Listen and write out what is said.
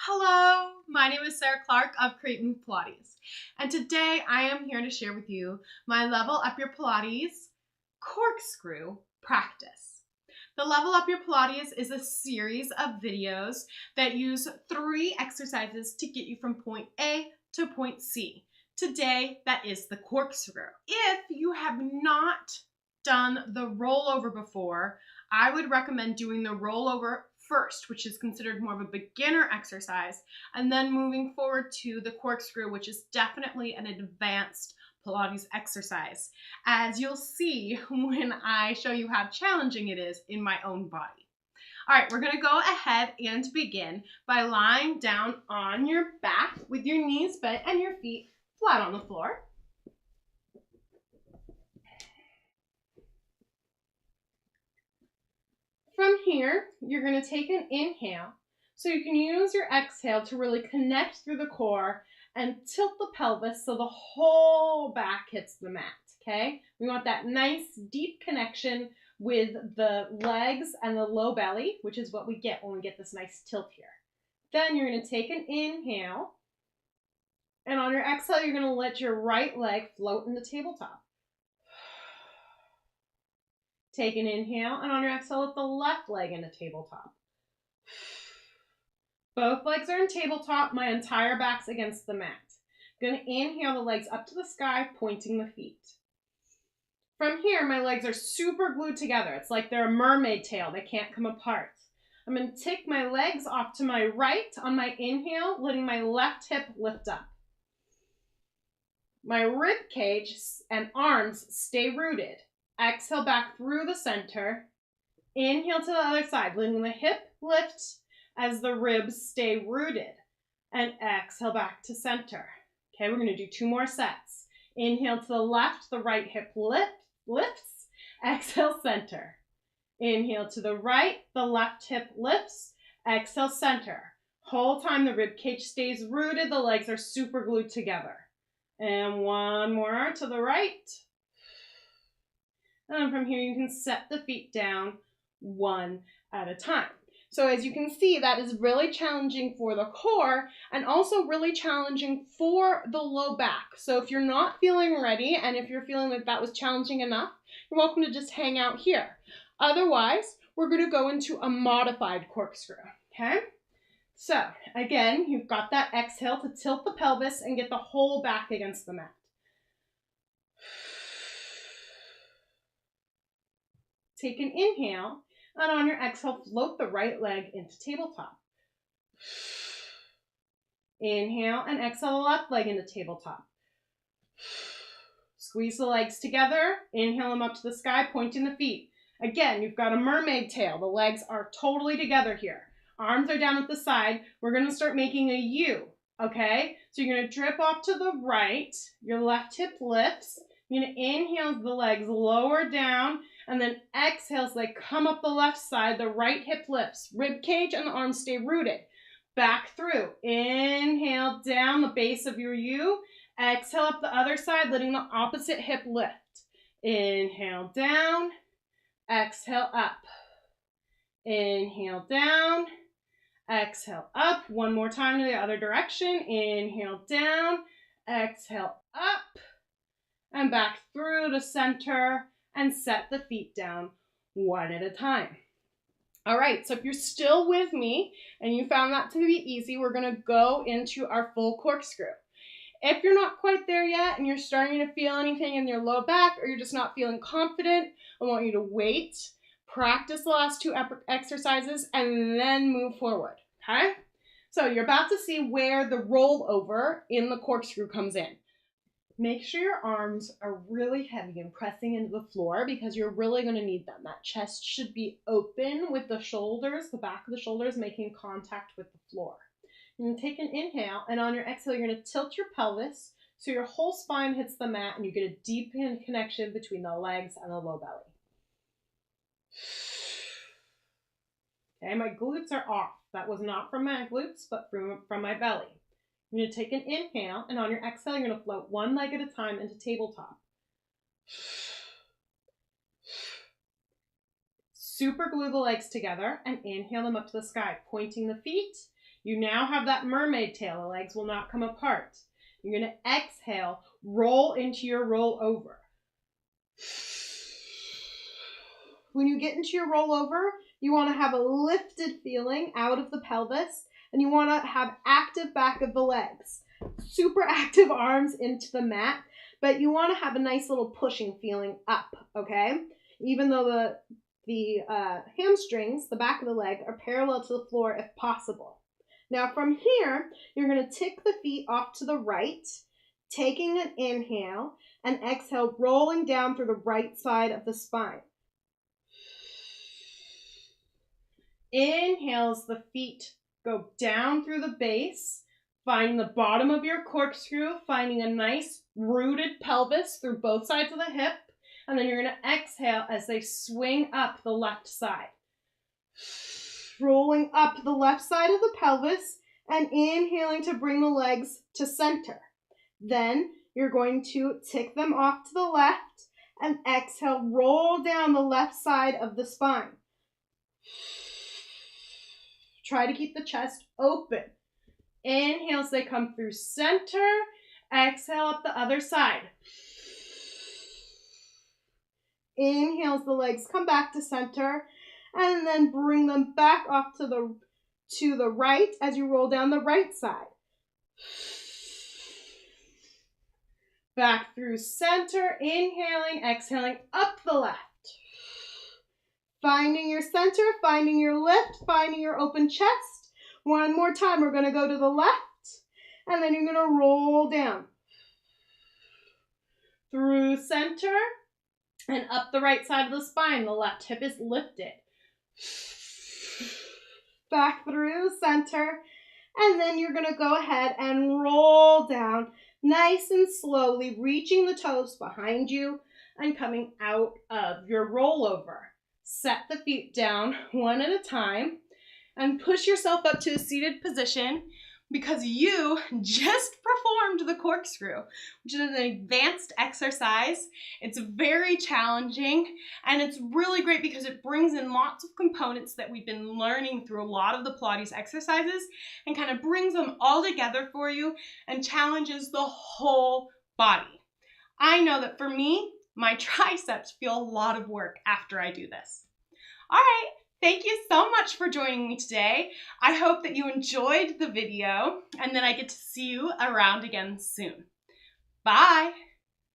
Hello, my name is Sarah Clark of Create Move Pilates, and today I am here to share with you my Level Up Your Pilates Corkscrew practice. The Level Up Your Pilates is a series of videos that use 3 exercises to get you from point A to point C. Today, that is the corkscrew. If you have not done the rollover before, I would recommend doing the rollover first, which is considered more of a beginner exercise, and then moving forward to the corkscrew, which is definitely an advanced Pilates exercise, as you'll see when I show you how challenging it is in my own body. All right, we're gonna go ahead and begin by lying down on your back with your knees bent and your feet flat on the floor. From here, you're going to take an inhale, so you can use your exhale to really connect through the core and tilt the pelvis so the whole back hits the mat, okay? We want that nice deep connection with the legs and the low belly, which is what we get when we get this nice tilt here. Then you're going to take an inhale, and on your exhale, you're going to let your right leg float in the tabletop. Take an inhale, and on your exhale, let the left leg into tabletop. Both legs are in tabletop. My entire back's against the mat. I'm going to inhale the legs up to the sky, pointing the feet. From here, my legs are super glued together. It's like they're a mermaid tail. They can't come apart. I'm going to take my legs off to my right on my inhale, letting my left hip lift up. My rib cage and arms stay rooted. Exhale back through the center. Inhale to the other side, letting the hip lift as the ribs stay rooted. And exhale back to center. Okay, we're going to do 2 more sets. Inhale to the left, the right hip lifts. Exhale, center. Inhale to the right, the left hip lifts. Exhale, center. Whole time the rib cage stays rooted, the legs are super glued together. And 1 more to the right. And then from here, you can set the feet down 1 at a time. So as you can see, that is really challenging for the core and also really challenging for the low back. So if you're not feeling ready and if you're feeling like that was challenging enough, you're welcome to just hang out here. Otherwise, we're going to go into a modified corkscrew, okay? So again, you've got that exhale to tilt the pelvis and get the whole back against the mat. Take an inhale, and on your exhale, float the right leg into tabletop. Inhale and exhale the left leg into tabletop. Squeeze the legs together, inhale them up to the sky, pointing the feet. Again, you've got a mermaid tail. The legs are totally together here. Arms are down at the side. We're going to start making a U, okay? So you're going to drip off to the right. Your left hip lifts. You're going to inhale the legs lower down, and then exhale as they come up the left side. The right hip lifts. Rib cage and the arms stay rooted. Back through. Inhale down the base of your U. Exhale up the other side, letting the opposite hip lift. Inhale down. Exhale up. Inhale down. Exhale up. 1 more time to the other direction. Inhale down. Exhale up. And back through to center. And set the feet down 1 at a time. All right, so if you're still with me and you found that to be easy, we're going to go into our full corkscrew. If you're not quite there yet and you're starting to feel anything in your low back or you're just not feeling confident, I want you to wait, practice the last 2 exercises, and then move forward, okay? So you're about to see where the rollover in the corkscrew comes in. Make sure your arms are really heavy and pressing into the floor because you're really going to need them. That chest should be open with the shoulders, the back of the shoulders making contact with the floor. You're going to take an inhale, and on your exhale, you're going to tilt your pelvis so your whole spine hits the mat and you get a deepen connection between the legs and the low belly. Okay, my glutes are off. That was not from my glutes, but from my belly. You're going to take an inhale, and on your exhale, you're going to float 1 leg at a time into tabletop. Super glue the legs together and inhale them up to the sky, pointing the feet. You now have that mermaid tail. The legs will not come apart. You're going to exhale, roll into your roll over. When you get into your rollover, you want to have a lifted feeling out of the pelvis, and you want to have active back of the legs, super active arms into the mat, but you want to have a nice little pushing feeling up, okay? Even though the hamstrings, the back of the leg, are parallel to the floor if possible. Now from here, you're going to tick the feet off to the right, taking an inhale, and exhale, rolling down through the right side of the spine. Inhales, the feet go down through the base, finding the bottom of your corkscrew, finding a nice rooted pelvis through both sides of the hip, and then you're going to exhale as they swing up the left side. Rolling up the left side of the pelvis and inhaling to bring the legs to center. Then you're going to tick them off to the left and exhale, roll down the left side of the spine. Try to keep the chest open. Inhale as they come through center. Exhale up the other side. Inhale as the legs come back to center, and then bring them back off to the right as you roll down the right side. Back through center, inhaling, exhaling up the left. Finding your center, finding your lift, finding your open chest. One more time, we're going to go to the left, and then you're going to roll down. Through center, and up the right side of the spine. The left hip is lifted. Back through center, and then you're going to go ahead and roll down nice and slowly, reaching the toes behind you and coming out of your rollover. Set the feet down one at a time and push yourself up to a seated position because you just performed the corkscrew, which is an advanced exercise. It's very challenging, and it's really great because it brings in lots of components that we've been learning through a lot of the Pilates exercises and kind of brings them all together for you and challenges the whole body. I know that for me, my triceps feel a lot of work after I do this. All right. Thank you so much for joining me today. I hope that you enjoyed the video and that I get to see you around again soon. Bye.